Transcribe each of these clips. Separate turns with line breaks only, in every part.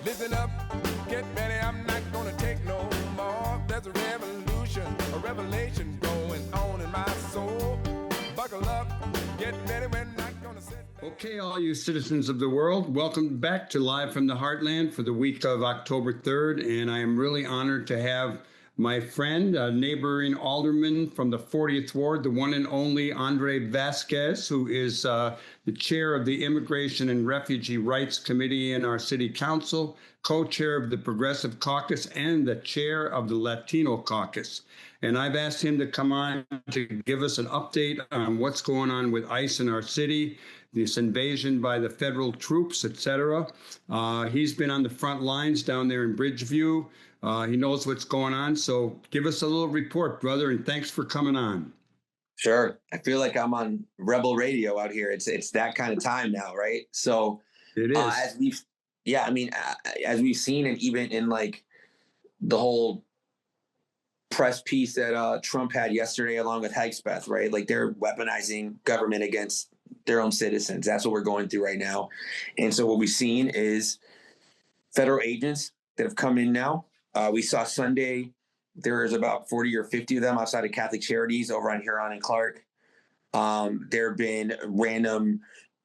Listen up, get ready, I'm not gonna take no more. There's a revolution, a revelation going on in my soul. Buckle up, get ready, we're not gonna sit.
Okay, all you citizens of the world, welcome back to Live from the Heartland for the week of October 3rd. And I am really honored to have my friend, a neighboring alderman from the 40th Ward, the one and only Andre Vasquez, who is the chair of the Immigration and Refugee Rights Committee in our city council, co-chair of the Progressive Caucus, and the chair of the Latino Caucus. And I've asked him to come on to give us an update on what's going on with ICE in our city, this invasion by the federal troops, etc. He's been on the front lines down there in Bridgeview. He knows what's going on. So give us a little report, brother, and thanks for coming on.
Sure. I feel like I'm on Rebel Radio out here. It's that kind of time now, right? So
it is.
As we've seen, and even in like the whole press piece that Trump had yesterday along with Hegspeth, right? Like they're weaponizing government against their own citizens. That's what we're going through right now. And so what we've seen is federal agents that have come in now. We saw Sunday, there's about 40 or 50 of them outside of Catholic Charities over on Huron and Clark. There have been random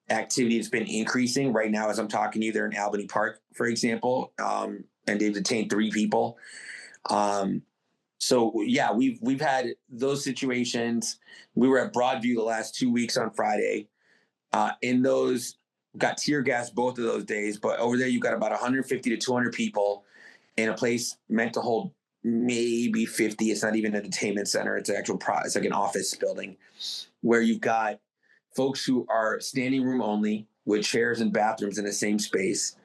activity that's been increasing right now as I'm talking to you. They're in Albany Park, for example, and they've detained 3 people. So yeah, we've had those situations. We were at Broadview the last 2 weeks on Friday. In those, got tear gas both of those days, but over there you've got about 150 to 200 people in a place meant to hold maybe 50. It's not even an entertainment center. It's an actual it's like an office building where you've got folks who are standing room only with chairs and bathrooms in the same space.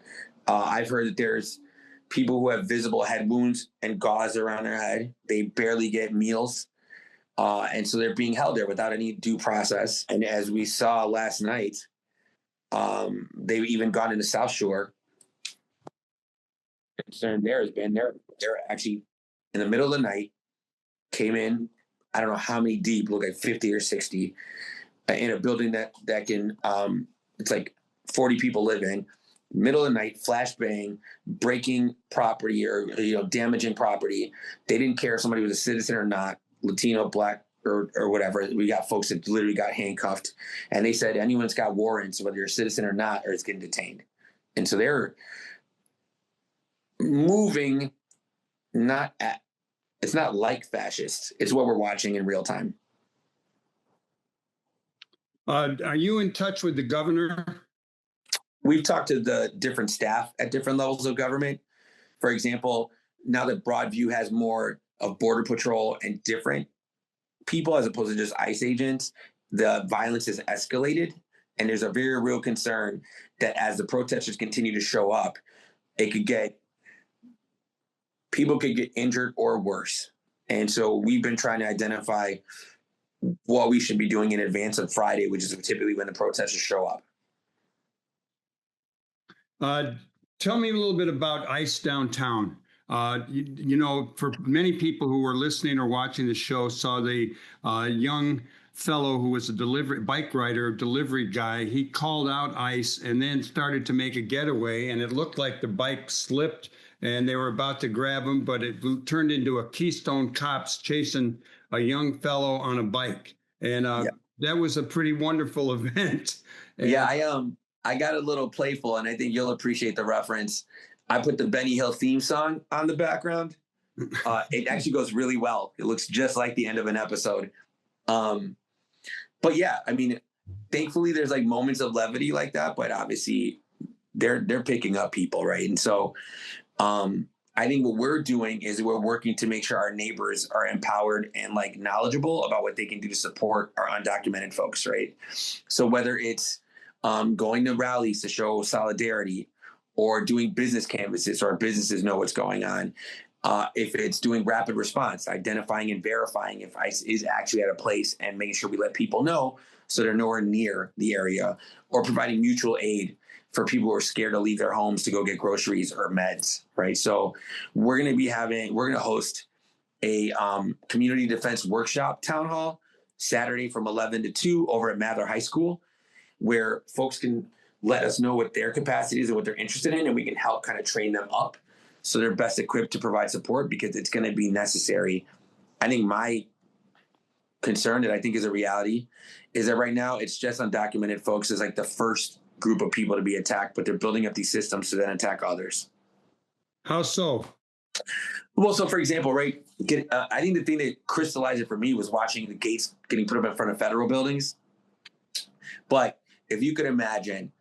I've heard that there's people who have visible head wounds and gauze around their head. They barely get meals. And so they're being held there without any due process. And as we saw last night, they've even gone into South Shore. Concern there has been they're actually in the middle of the night came in, I don't know how many deep, look like 50 or 60 in a building that can it's like 40 people live in, middle of the night, flashbang, breaking property or damaging property. They didn't care if somebody was a citizen or not, Latino, Black, or whatever. We got folks that literally got handcuffed, and they said anyone's got warrants, whether you're a citizen or not, or it's getting detained. And so they're moving, it's not like fascists. It's what we're watching in real time.
Are you in touch with the governor?
We've talked to the different staff at different levels of government. For example, now that Broadview has more of Border Patrol and different people as opposed to just ICE agents, the violence has escalated. And there's a very real concern that as the protesters continue to show up, people could get injured or worse. And so we've been trying to identify what we should be doing in advance of Friday, which is typically when the protesters show up.
Tell me a little bit about ICE downtown. For many people who were listening or watching the show saw the young fellow who was a bike rider, delivery guy. He called out ICE and then started to make a getaway, and it looked like the bike slipped and they were about to grab him, but it turned into a Keystone Cops chasing a young fellow on a bike. And that was a pretty wonderful event. And
I got a little playful, and I think you'll appreciate the reference. I put the Benny Hill theme song on the background. It actually goes really well. It looks just like the end of an episode. But yeah, I mean, thankfully there's like moments of levity like that, but obviously they're picking up people, right? And so I think what we're doing is we're working to make sure our neighbors are empowered and like knowledgeable about what they can do to support our undocumented folks, right? So whether it's going to rallies to show solidarity, or doing business canvases so our businesses know what's going on. If it's doing rapid response, identifying and verifying if ICE is actually at a place and making sure we let people know so they're nowhere near the area, or providing mutual aid for people who are scared to leave their homes to go get groceries or meds, right? So we're going to host a community defense workshop town hall Saturday from 11 to 2 over at Mather High School, where folks can let us know what their capacity is and what they're interested in, and we can help kind of train them up so they're best equipped to provide support, because it's going to be necessary. I think my concern that I think is a reality is that right now it's just undocumented folks is like the first group of people to be attacked, but they're building up these systems to then attack others.
How so?
Well, so for example, right, I think the thing that crystallized it for me was watching the gates getting put up in front of federal buildings. But if you could imagine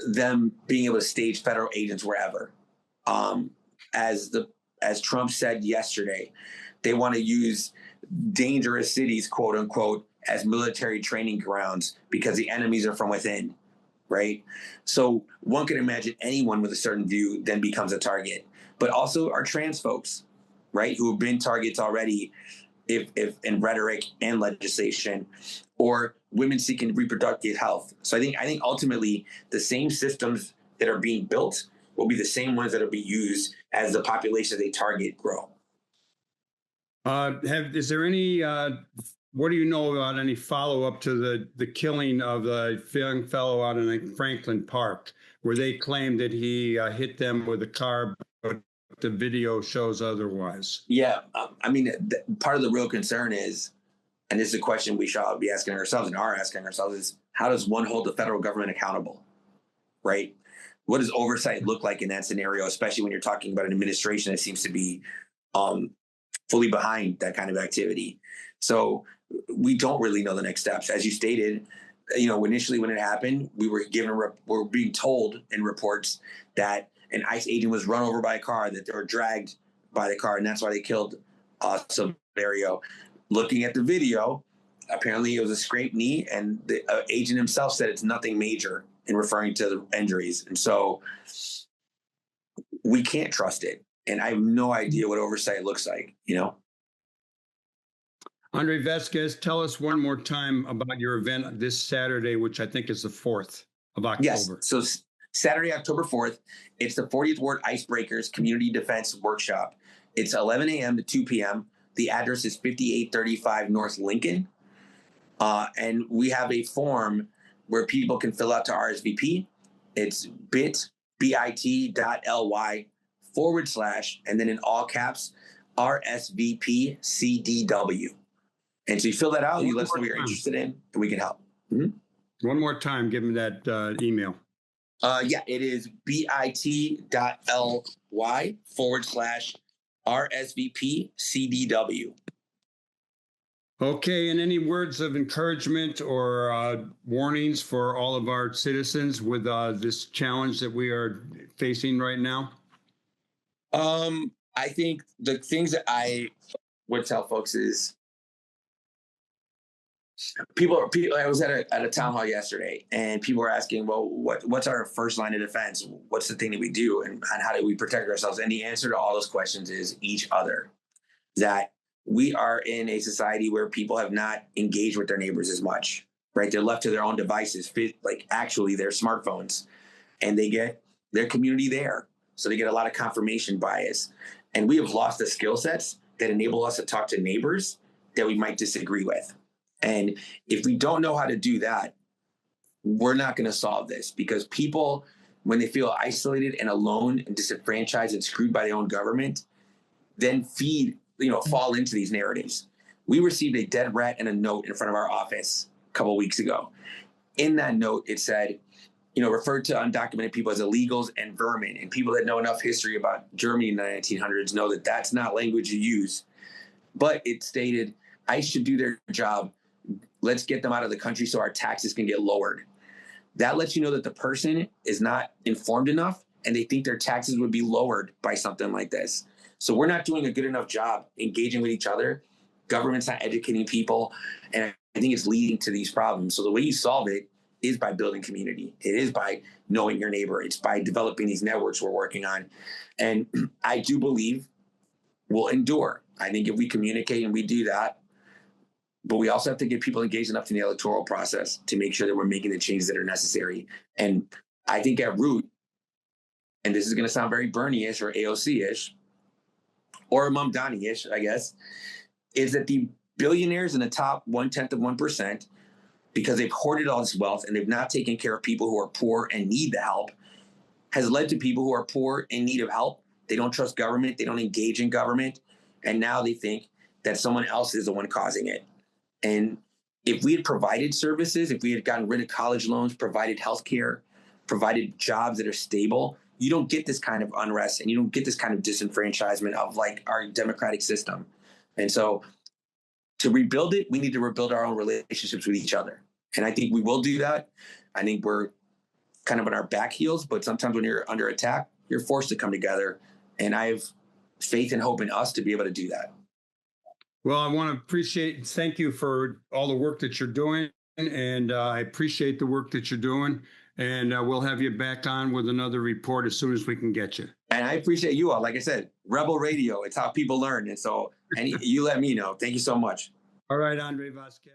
them being able to stage federal agents wherever, as Trump said yesterday, they want to use dangerous cities, quote unquote, as military training grounds because the enemies are from within, right? So one can imagine anyone with a certain view then becomes a target, but also our trans folks, right, who have been targets already, if in rhetoric and legislation, or women seeking reproductive health. So I think ultimately the same systems that are being built will be the same ones that will be used as the population they target grow.
Is there any, what do you know about any follow-up to the killing of the young fellow out in Franklin Park, where they claim that he hit them with a car, but the video shows otherwise?
Yeah, I mean, part of the real concern is, and this is a question we should all be asking ourselves and are asking ourselves, is how does one hold the federal government accountable, right? What does oversight look like in that scenario, especially when you're talking about an administration that seems to be fully behind that kind of activity? So we don't really know the next steps. As you stated, initially when it happened, we were being told in reports that an ICE agent was run over by a car, that they were dragged by the car, and that's why they killed Silverio. Looking at the video, apparently it was a scraped knee, and the agent himself said it's nothing major in referring to the injuries. And so we can't trust it. And I have no idea what oversight looks like,
Andre Vasquez, tell us one more time about your event this Saturday, which I think is the 4th of October.
Yes, so Saturday, October 4th, it's the 40th Ward Icebreakers Community Defense Workshop. It's 11 a.m. to 2 p.m. The address is 5835 North Lincoln. And we have a form where people can fill out to RSVP. It's bit.ly/, and then in all caps, RSVP CDW. And so you fill that out, you let us know what you're interested in, and we can help. Mm-hmm.
One more time, give me that email.
It is bit.ly/RSVP CDW.
Okay, and any words of encouragement or warnings for all of our citizens with this challenge that we are facing right now?
I think the things that I would tell folks is people. I was at a town hall yesterday, and people were asking, well, what's our first line of defense? What's the thing that we do, and how do we protect ourselves? And the answer to all those questions is each other. That we are in a society where people have not engaged with their neighbors as much, right? They're left to their own devices, like actually their smartphones, and they get their community there. So they get a lot of confirmation bias. And we have lost the skill sets that enable us to talk to neighbors that we might disagree with. And if we don't know how to do that, we're not going to solve this, because people, when they feel isolated and alone and disenfranchised and screwed by their own government, then fall into these narratives. We received a dead rat and a note in front of our office a couple of weeks ago. In that note, it said, referred to undocumented people as illegals and vermin. And people that know enough history about Germany in the 1900s know that that's not language you use. But it stated, ICE should do their job. Let's get them out of the country so our taxes can get lowered. That lets you know that the person is not informed enough, and they think their taxes would be lowered by something like this. So we're not doing a good enough job engaging with each other. Government's not educating people. And I think it's leading to these problems. So the way you solve it is by building community. It is by knowing your neighbor. It's by developing these networks we're working on. And I do believe we'll endure. I think if we communicate and we do that, but we also have to get people engaged enough in the electoral process to make sure that we're making the changes that are necessary. And I think at root, and this is going to sound very Bernie-ish or AOC-ish, or Mamdani-ish, I guess, is that the billionaires in the top 1/10 of 1% because they've hoarded all this wealth and they've not taken care of people who are poor and need the help, has led to people who are poor in need of help. They don't trust government. They don't engage in government. And now they think that someone else is the one causing it. And if we had provided services, if we had gotten rid of college loans, provided healthcare, provided jobs that are stable, you don't get this kind of unrest and you don't get this kind of disenfranchisement of like our democratic system. And so to rebuild it, we need to rebuild our own relationships with each other. And I think we will do that. I think we're kind of on our back heels, but sometimes when you're under attack, you're forced to come together. And I have faith and hope in us to be able to do that.
Well, I want to thank you for all the work that you're doing. And I appreciate the work that you're doing. And we'll have you back on with another report as soon as we can get you.
And I appreciate you all. Like I said, Rebel Radio, it's how people learn. And so you let me know. Thank you so much.
All right, Andre Vasquez.